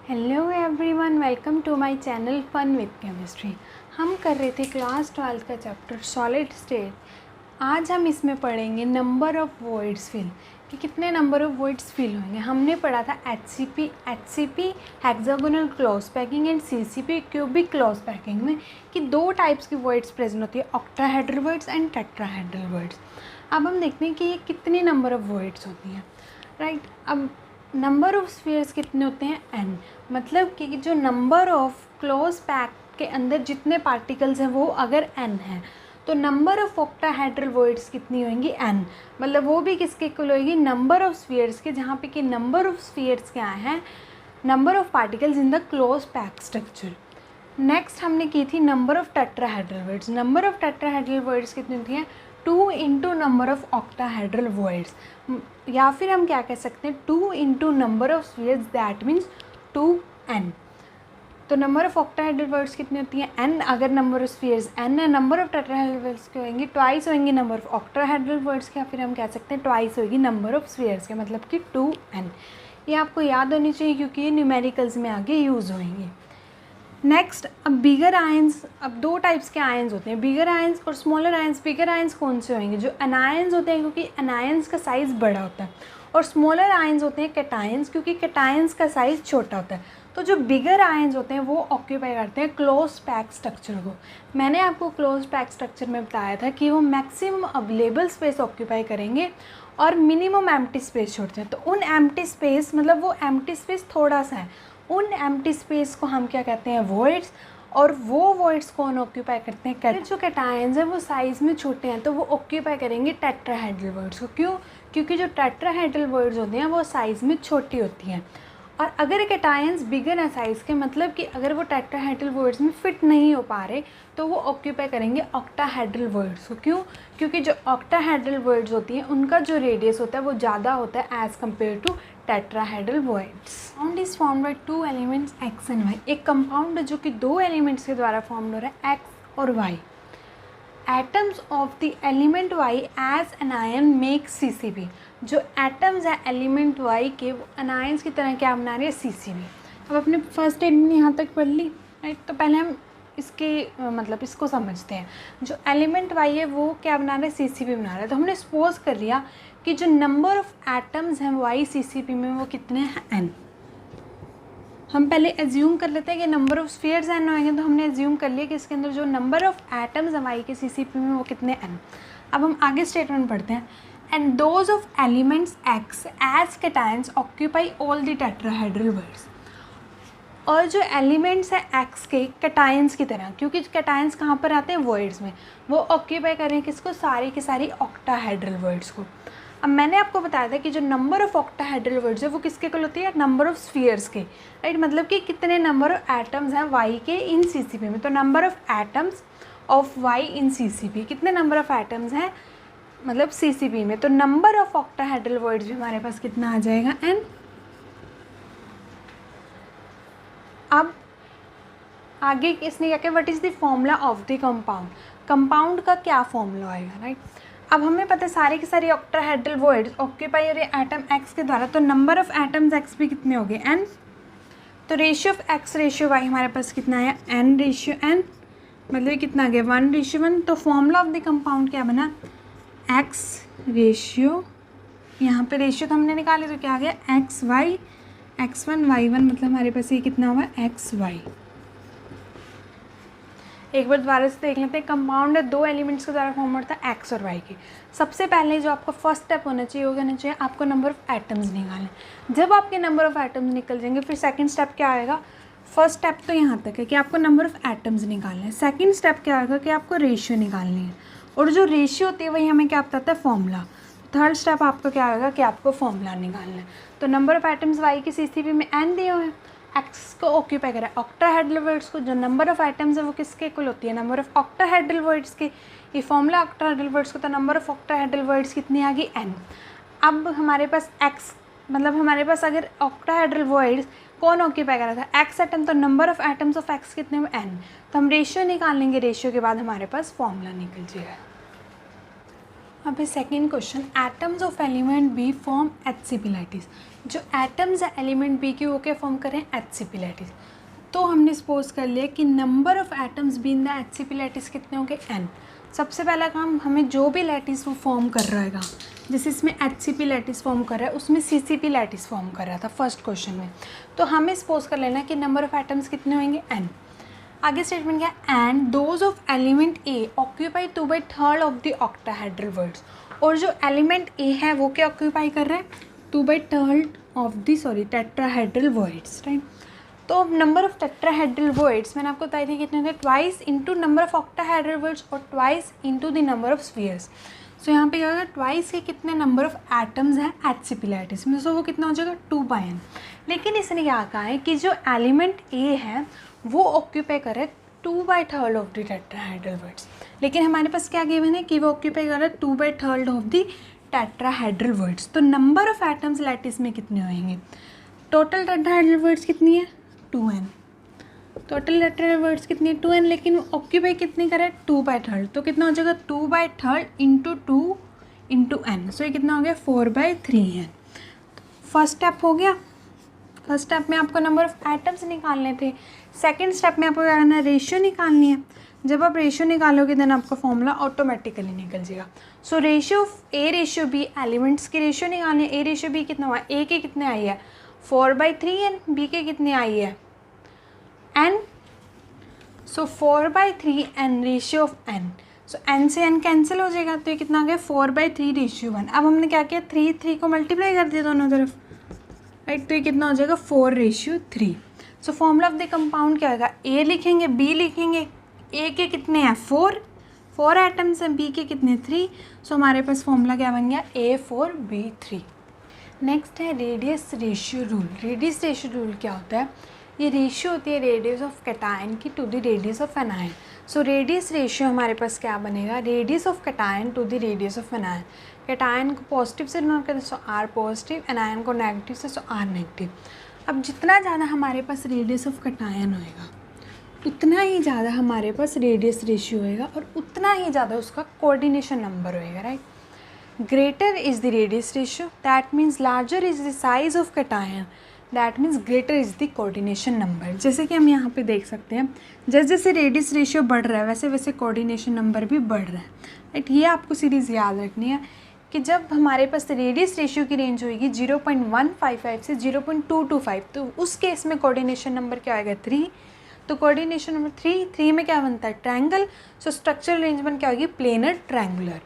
Hello everyone, welcome to my channel fun with chemistry. हम कर रहे थे क्लास 12 का चैप्टर सॉलिड स्टेट। आज हम इसमें पढ़ेंगे नंबर ऑफ़ वॉइड्स फिल, कि कितने नंबर ऑफ़ वॉइड्स फिल होंगे। हमने पढ़ा था HCP hexagonal close packing and CCP cubic close packing में कि दो टाइप्स की वॉइड्स प्रेजेंट होती है, octahedral voids and tetrahedral voids. अब हम देखते हैं कि ये कितने नंबर ऑफ़ वॉइड्स होती हैं, राइट। अब नंबर ऑफ़ स्फीयर्स कितने होते हैं, n। मतलब कि जो नंबर ऑफ़ क्लोज पैक के अंदर जितने पार्टिकल्स हैं वो अगर n है तो नंबर ऑफ़ ऑक्टाहेड्रल वॉइड्स कितनी होंगी, n। मतलब वो भी किसके इक्वल होगी, नंबर ऑफ़ स्फीयर्स के, जहाँ पे कि नंबर ऑफ़ स्फीयर्स क्या हैं, number of particles in the close pack structure. Next हमने की थी number of tetrahedral voids. Number of tetrahedral voids कितनी होती हैं, 2 into number of octahedral voids, या फिर हम क्या कह सकते हैं 2 into number of spheres, that means 2n। तो नंबर ऑफ़ ऑक्टाहेड्रल वॉइड्स कितनी होती हैं, n। अगर नंबर ऑफ़ स्फीयर्स n है, नंबर ऑफ़ टेट्राहेड्रल वॉइड्स के होंगी ट्वाइस होंगी नंबर ऑफ़ ऑक्टाहेड्रल वॉइड्स के, या फिर हम कह सकते हैं ट्वाइस होगी नंबर ऑफ़ स्फीयर्स के, मतलब कि 2n। ये आपको याद होनी चाहिए क्योंकि ये न्यूमेरिकल्स में आगे यूज़ होंगे। नेक्स्ट, अब बिगर आयंस, अब दो टाइप्स के आयंस होते हैं, बिगर आयंस और स्मॉलर आयंस। बिगर आयंस कौन से होंगे, जो अनायंस होते हैं क्योंकि अनायंस का साइज़ बड़ा होता है, और स्मॉलर आयंस होते हैं कैटायंस क्योंकि कैटायंस का साइज़ छोटा होता है। तो जो बिगर आयंस होते हैं वो ऑक्यूपाई करते हैं क्लोज पैक स्ट्रक्चर को। मैंने आपको क्लोज पैक स्ट्रक्चर में बताया था कि वो मैक्सिमम अवेलेबल स्पेस ऑक्यूपाई करेंगे और मिनिमम एम्प्टी स्पेस छोड़ते हैं। तो उन एम्प्टी स्पेस, मतलब वो एम्प्टी स्पेस थोड़ा सा है, उन एम्प्टी स्पेस को हम क्या कहते हैं, वॉइड्स। और वो वॉइड्स कौन ऑक्यूपाई करते हैं, जो कैटायंस हैं वो साइज़ में छोटे हैं तो वो ऑक्यूपाई करेंगे टेट्राहेड्रल वॉइड्स को। क्यों? क्योंकि जो टेट्राहेड्रल वॉइड्स होते हैं वो साइज़ में छोटी होती हैं। और अगर कैटायंस बिगर है साइज़ के, मतलब कि अगर वो टेट्राहेड्रल वॉइड्स में फिट नहीं हो पा रहे तो वो ऑक्यूपाई करेंगे ऑक्टाहेड्रल वॉइड्स को। क्यों? क्योंकि जो ऑक्टाहेड्रल वॉइड्स होती हैं उनका जो रेडियस होता है वो ज़्यादा होता है as compare to tetrahedral voids. Compound is formed by two elements x and y। एक कंपाउंड है जो कि दो एलिमेंट्स के द्वारा फॉर्म हो रहा है, x और y। Atoms of the element y as anion make CCB। जो एटम्स है एलिमेंट y के वो अनायंस की तरह क्या बना रहे हैं, CCB। अब अपने फर्स्ट स्टेटमेंट यहाँ तक पढ़ ली, राइट। तो पहले हम इसके मतलब इसको समझते हैं। जो एलिमेंट y है वो क्या बना रहा है, CCB बना रहा है। तो हमने सपोज कर लिया कि जो नंबर ऑफ़ एटम्स हैं y CCB में वो कितने हैं, n। हम पहले एज्यूम कर लेते हैं कि नंबर ऑफ़ स्फीयर्स n होंगे, तो हमने एज्यूम कर लिया कि इसके अंदर जो नंबर ऑफ़ एटम्स हैं y के CCB में वो कितने n। अब हम आगे स्टेटमेंट पढ़ते हैं। And those of elements x as cations occupy all the tetrahedral voids. और जो एलिमेंट्स हैं x के कैटायंस की तरह, क्योंकि कैटायंस कहाँ पर आते हैं, वॉइड्स में, वो ऑक्यूपाई करें किसको, सारी की सारी ऑक्टाहेड्रल वॉइड्स को। अब मैंने आपको बताया था कि जो नंबर ऑफ़ ऑक्टाहेड्रल वॉइड्स है वो किसके इक्वल होती है, नंबर ऑफ़ स्फीयर्स के, राइट। मतलब कि कितने नंबर ऑफ़ एटम्स हैं y के इन CCB में। तो number of atoms of y in CCB, कितने नंबर ऑफ़ एटम्स हैं मतलब CCB में। तो नंबर ऑफ़ ऑक्टाहेड्रल वॉइड्स भी हमारे पास कितना आ जाएगा, n। अब आगे इसने क्या किया, what is the formula of the compound. Compound का क्या फॉर्मूला आएगा, राइट। अब हमें पता है सारी की सारी ऑक्टाहेड्रल वॉइड्स ऑक्यूपाई हो रही है एटम x के द्वारा, तो नंबर ऑफ़ एटम्स x भी कितने हो गए, n। तो ratio of x ratio y हमारे पास कितना आया, n रेशियो n, मतलब कितना आ गया 1:1। तो फॉर्मूला ऑफ द कंपाउंड क्या बना, x रेशियो, यहाँ पे रेशियो तो हमने निकाले तो क्या आ गया, xy x1 y1, मतलब हमारे पास ये कितना हुआ, xy। एक बार दोबारा से देख लेते हैं। कंपाउंड है, दो एलिमेंट्स के द्वारा फॉर्म होता है x और y के। सबसे पहले जो आपका फर्स्ट स्टेप होना चाहिए वो कहना चाहिए आपको नंबर ऑफ़ एटम्स निकालने। जब आपके नंबर ऑफ़ एटम्स निकल जाएंगे फिर सेकंड स्टेप क्या आएगा, फर्स्ट स्टेप तो यहाँ तक है कि आपको नंबर ऑफ़ एटम्स निकालने हैं। सेकंड स्टेप क्या आएगा कि आपको रेशियो निकालनी है, और जो रेशियो होती है वही हमें क्या बताता है, फॉर्मूला। थर्ड स्टेप आपका क्या आएगा कि आपको फॉर्मूला निकालना है। तो नंबर ऑफ़ एटम्स y के CCB में n दिए हुए हैं, x को ऑक्यूपाई करा है ऑक्टाहेड्रल वॉइड्स को। जो नंबर ऑफ़ एटम्स है वो किसके इक्वल होती है, नंबर ऑफ़ ऑक्टाहेड्रल वॉइड्स के। ये फॉर्मूला ऑक्टाहेड्रल वॉइड्स को, तो नंबर ऑफ़ ऑक्टाहेड्रल वॉइड्स कितनी आ गई, n। अब हमारे पास x, मतलब हमारे पास अगर ऑक्टाहेड्रल वॉइड्स कौन ऑक्यूपाई करा था, x एटम, तो number of atoms of x कितने में, n। तो हम रेशियो निकाल लेंगे, रेशियो के बाद हमारे पास फॉर्मूला निकल जाएगा। अब second question, atoms of element B form HCP lattice. जो एटम्स है एलिमेंट बी की वो क्या फॉर्म करें, HCP लैटिस। तो हमने सपोज कर लिया कि number of atoms be in the HCP lattice कितने होंगे, n। सबसे पहला काम, हमें जो भी लैटिस वो फॉर्म कर रहेगा, जैसे इसमें HCP लैटिस फॉर्म कर रहा है, उसमें CCP लैटिस फॉर्म कर रहा था फर्स्ट क्वेश्चन में। तो हमें सपोज कर लेना कि नंबर ऑफ एटम्स कितने होंगे, n। आगे स्टेटमेंट क्या है, and those of element A occupy 2/3 of the octahedral voids. और जो एलिमेंट ए है वो क्या ऑक्यूपाई कर रहा है, 2/3 of the tetrahedral voids, right. तो नंबर ऑफ टेट्राहेड्रल वर्ड्स मैंने आपको बताई थी कितने होंगे, twice into number of octahedral voids और twice into the number of spheres. So यहाँ पे क्या होगा, ट्वाइस के कितने नंबर ऑफ एटम्स हैं HCP लैटिस में, सो वो कितना हो जाएगा 2/n। लेकिन इसने क्या कहा है कि जो एलिमेंट ए है वो ऑक्यूपाई करे 2/3 ऑफ द टेट्राहेड्रल वर्ड्स। लेकिन हमारे पास क्या गिवन है कि वो ऑक्यूपाई कर रहा है 2/3 ऑफ द टेट्राहेड्रल वर्ड्स। तो नंबर ऑफ एटम्स लैटिस में कितने होंगे, टोटल टेट्राहेड्रल वर्ड्स कितनी है, 2n। टोटल टेट्राहेड्रल वर्ड्स कितनी है, 2n। लेकिन ऑक्यूपाई कितनी करे, 2/3। तो कितना हो जाएगा, 2/3 इंटू 2 इंटू n। सो ये कितना हो गया, 4/3n। फर्स्ट स्टेप हो गया। फर्स्ट स्टेप में आपको नंबर ऑफ एटम्स निकालने थे। सेकंड स्टेप में आपको क्या करना है, रेशियो निकालनी है। जब आप रेशियो निकालोगे देन आपका फॉर्मूला ऑटोमेटिकली निकल जाएगा। So ratio of A ratio B, elements की रेशियो निकालनी है। ए रेशियो बी कितना हुआ, ए के कितने आई है 4/3n, बी के कितने आई है n। So 4/3n ratio of n। So n से n कैंसिल हो जाएगा, तो ये कितना आ गया 4/3 रेशियो 1। अब हमने क्या किया, 3 को मल्टीप्लाई कर दिया दोनों तरफ, राइट। तो ये कितना हो जाएगा 4/3। So formula of the compound क्या होगा, ए लिखेंगे बी लिखेंगे। ए के कितने हैं 4 एटम्स हैं, बी के कितने 3। सो हमारे पास फॉर्मूला क्या बन गया, A4B3। नेक्स्ट है radius ratio rule. Radius ratio rule क्या होता है, ये रेशियो होती है रेडियस ऑफ कैटायन की to the radius of anion. So radius ratio हमारे पास क्या बनेगा, radius of cation to the radius of anion. Cation को पॉजिटिव से डिनोट करते सो R पॉजिटिव, एनायन को नेगेटिव से सो R नेगेटिव। अब जितना ज़्यादा हमारे पास रेडियस ऑफ कैटायन होएगा उतना ही ज़्यादा हमारे पास रेडियस रेशियो होएगा और उतना ही ज़्यादा उसका कोऑर्डिनेशन नंबर होएगा, right. Greater is the radius ratio, that means larger is the size of cation, that means greater is the coordination number. जैसे कि हम यहाँ पे देख सकते हैं, जैसे जैसे रेडियस रेशियो बढ़ रहा है वैसे वैसे कोऑर्डिनेशन नंबर भी बढ़ रहा है, राइट। ये आपको सीरीज़ याद रखनी है कि जब हमारे पास रेडियस रेशियो की रेंज होगी 0.155 से 0.225, तो उस केस में कोऑर्डिनेशन नंबर क्या आएगा 3। तो कोऑर्डिनेशन नंबर 3 में क्या बनता है, ट्रायंगल। सो स्ट्रक्चरल अरेंजमेंट क्या होगी, प्लेनर ट्रायंगुलर।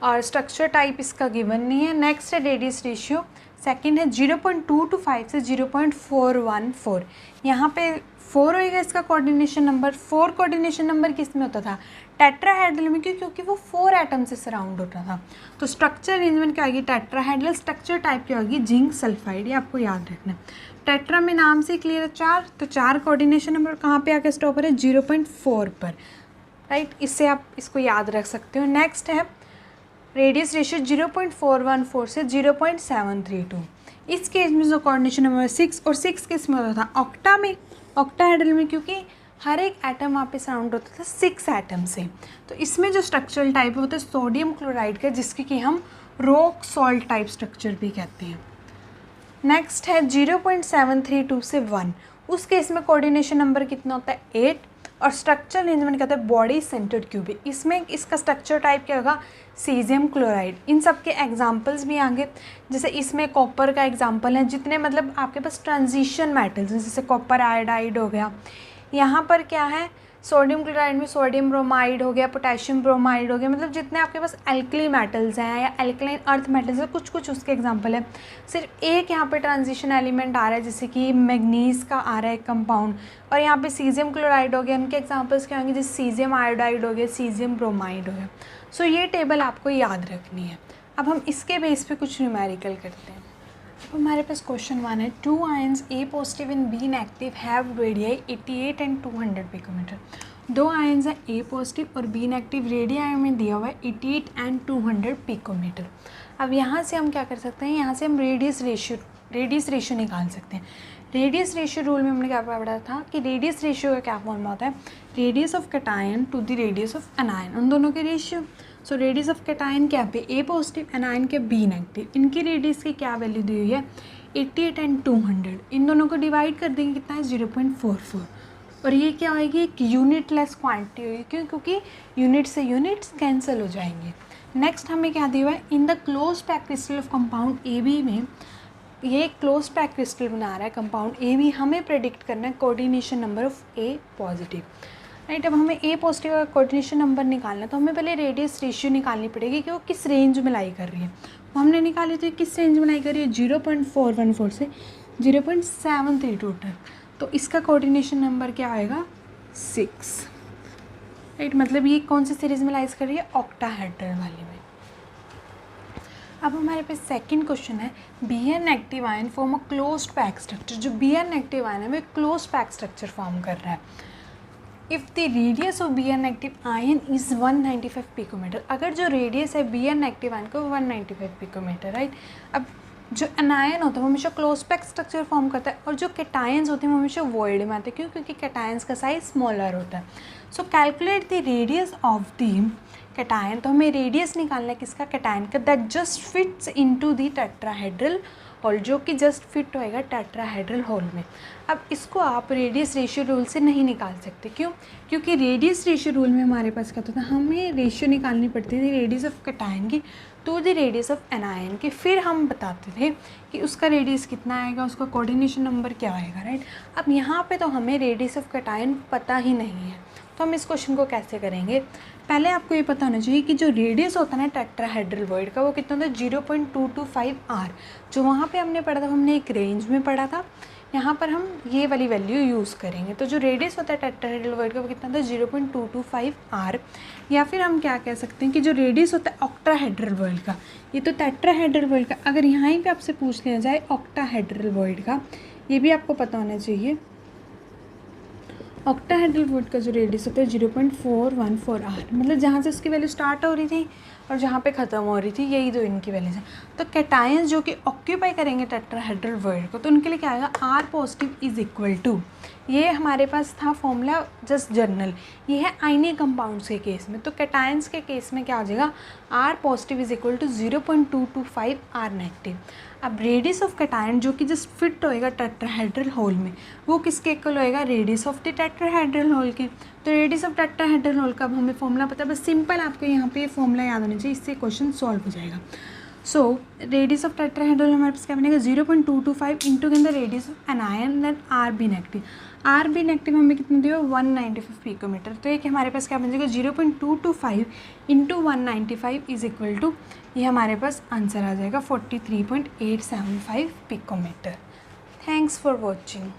और स्ट्रक्चर टाइप इसका गिवन नहीं है। नेक्स्ट है रेडियस रेशियो, सेकंड है 0.225 से 0.414। यहाँ पे 4 होएगा इसका कोऑर्डिनेशन नंबर। 4 कोऑर्डिनेशन नंबर किस में होता था, टेट्राहेड्रल में, क्योंकि वो 4 एटम से सराउंड होता था। तो स्ट्रक्चर अरेंजमेंट क्या होगी, टेट्राहेड्रल। स्ट्रक्चर टाइप क्या होगी, जिंक सल्फाइड। ये आपको याद रखना है। टेट्रा में नाम से क्लियर है 4, तो 4 कोऑर्डिनेशन नंबर कहाँ पे आके स्टॉप है, 0.4 पर, राइट। इससे आप इसको याद रख सकते हो। नेक्स्ट है रेडियस रेशियो 0.414 से 0.732। इस केस में जो कोऑर्डिनेशन नंबर 6, और 6 किस में होता था, ऑक्टा में, ऑक्टाहेड्रल में, क्योंकि हर एक एटम वहाँ पे सराउंड होता था 6 एटम से। तो इसमें जो स्ट्रक्चरल टाइप होता है सोडियम क्लोराइड का, जिसकी कि हम रॉक सॉल्ट टाइप स्ट्रक्चर भी कहते हैं। नेक्स्ट है 0.732 से 1। उस केस में कोऑर्डिनेशन नंबर कितना होता है 8, और स्ट्रक्चर अरेंजमेंट कहता है बॉडी सेंटर्ड क्यूबिक। इसमें इसका स्ट्रक्चर टाइप क्या होगा, सीजियम क्लोराइड। इन सब के एग्जांपल्स भी आएंगे, जैसे इसमें कॉपर का एग्जांपल है। जितने मतलब आपके पास ट्रांजिशन मेटल्स हैं, जैसे कॉपर आयोडाइड हो गया, यहाँ पर क्या है सोडियम क्लोराइड में सोडियम ब्रोमाइड हो गया, पोटेशियम ब्रोमाइड हो गया। मतलब जितने आपके पास एल्कली मेटल्स हैं या एल्कलाइन अर्थ मेटल्स हैं, कुछ कुछ उसके एग्जांपल है। सिर्फ एक यहाँ पे ट्रांजिशन एलिमेंट आ रहा है, जैसे कि मैग्नीज का आ रहा है कंपाउंड, और यहाँ पे सीजियम क्लोराइड हो गया। उनके एग्जांपल्स क्या होंगे, जैसे सीजियम आयोडाइड हो गया, सीजियम ब्रोमाइड हो गया। सो ये टेबल आपको याद रखनी है। अब हम इसके बेस पे कुछ न्यूमेरिकल करते हैं। अब हमारे पास क्वेश्चन 1 है, 2 ions A positive and B negative have radii 88 and 200 picometer. 2 ions हैं ए पॉजिटिव और बी नेगेटिव, रेडियाई में दिया हुआ है 88 एंड 200 पिकोमीटर। अब यहाँ से हम क्या कर सकते हैं, यहाँ से हम रेडियस रेशियो निकाल सकते हैं। रेडियस रेशियो रूल में हमने क्या पढ़ा था कि रेडियस रेशियो का क्या फॉर्मूला होता है, radius of cation to the radius of anion, उन दोनों के ratio. So radius of cation क्या पे ए पॉजिटिव, एनायन के बी नेगेटिव। इनकी रेडियस की क्या वैल्यू दी हुई है 88 एंड 200। इन दोनों को डिवाइड कर देंगे कितना है 0.44। और ये क्या होएगी एक यूनिट लेस क्वांटिटी होगी, क्यों? क्योंकि यूनिट से यूनिट्स कैंसिल हो जाएंगे। नेक्स्ट हमें क्या दिया हुआ है in the close pack crystal of compound A B में, ये क्लोज पैक क्रिस्टल बना रहा है कंपाउंड ए बी, हमें प्रेडिक्ट करना है coordination number of A positive, right. अब हमें ए पॉजिटिव का कोऑर्डिनेशन नंबर निकालना है तो हमें पहले रेडियस रेशियो निकालनी पड़ेगी कि वो किस रेंज में लाई कर रही है। वो हमने निकाली तो किस रेंज में लाई कर रही है 0.414 से 0.732 तक। तो इसका कोऑर्डिनेशन नंबर क्या आएगा 6, राइट। मतलब ये कौन सी सीरीज़ में लाइज कर रही है ऑक्टाहेड्रल वाली में। अब हमारे पास सेकंड क्वेश्चन है Br negative ion form a closed pack structure. जो Br नेगेटिव आयन है वो क्लोज पैक स्ट्रक्चर फॉर्म कर रहा है। If the radius of Br negative ion is 195 picometer, अगर जो रेडियस है Br नेगेटिव आयन का 195 पिकोमीटर, राइट। अब जो एनायन होता है वो हमेशा क्लोज पैक स्ट्रक्चर फॉर्म करता है और जो कैटायंस होते हैं वो हमेशा वॉइड में आते हैं, क्यों? क्योंकि कैटायंस का साइज स्मॉलर होता है। So calculate the radius of the cation, तो हमें रेडियस निकालना है किसका कैटायन का, that just fits into the tetrahedral hole, जो कि जस्ट फिट होएगा टेट्राहेड्रल होल में। अब इसको आप रेडियस रेशियो रूल से नहीं निकाल सकते, क्यों? क्योंकि रेडियस रेशियो रूल में हमारे पास क्या होता था, हमें रेशियो निकालनी पड़ती थी रेडियस ऑफ कैटायन की to the radius of anion के, फिर हम बताते थे कि उसका रेडियस कितना आएगा, उसका कोऑर्डिनेशन नंबर क्या आएगा, राइट। अब यहाँ पे तो हमें रेडियस ऑफ कैटायन पता ही नहीं है, तो हम इस क्वेश्चन को कैसे करेंगे। पहले आपको ये पता होना चाहिए कि जो रेडियस होता है ना टेट्राहेड्रल वॉइड का वो कितना होता है 0.225 R। जो वहाँ पे हमने पढ़ा था हमने एक रेंज में पढ़ा था, यहाँ पर हम ये वाली वैल्यू यूज़ करेंगे। तो जो रेडियस होता है टेट्राहेड्रल वॉइड का वो कितना होता है 0.225 R। या फिर हम क्या कह सकते हैं कि जो रेडियस होता है ऑक्टाहेड्रल वॉइड का, ये तो टेट्राहेड्रल वॉइड का, अगर यहाँ ही पे आपसे पूछ लिया जाए ऑक्टाहेड्रल वॉइड का, ये भी आपको पता होना चाहिए। ऑक्टाहेड्रल वॉइड का जो रेडियस होता है 0.414 R, मतलब जहाँ से उसकी वैल्यू स्टार्ट हो रही थी और जहाँ पे ख़त्म हो रही थी यही दो इनकी वैल्यूज हैं। तो कैटायंस जो कि ऑक्यूपाई करेंगे टेट्राहेड्रल वॉइड को, तो उनके लिए क्या आएगा R positive is equal to, ये हमारे पास था फॉर्मूला जस्ट जनरल, ये है आयनिक कंपाउंड्स के केस में। तो कैटायंस के केस में क्या हो जाएगा R positive is equal to 0.225 R negative. अब रेडियस ऑफ कैटायन जो कि जस्ट फिट होएगा टेट्राहेड्रल होल में, वो किसके इक्वल होएगा radius of the tetrahedral hole के। तो रेडियस ऑफ टेट्राहेड्रल होल का अब हमें फॉर्मूला पता है, बस सिंपल आपको यहाँ पे फॉर्मूला याद होना चाहिए, इससे क्वेश्चन सॉल्व हो जाएगा। सो रेडियस ऑफ टेट्राहेड्रल हमारे पास क्या बनेगा 0.225 इंटू के अंदर radius of anion then R B negative. R B negative हमें कितना दिया 195 पिकोमीटर, तो ये हमारे पास क्या बन जाएगा 0.225 इंटू 195 इज इक्वल टू, ये हमारे पास आंसर आ जाएगा 43.875 पिकोमीटर। Thanks for watching.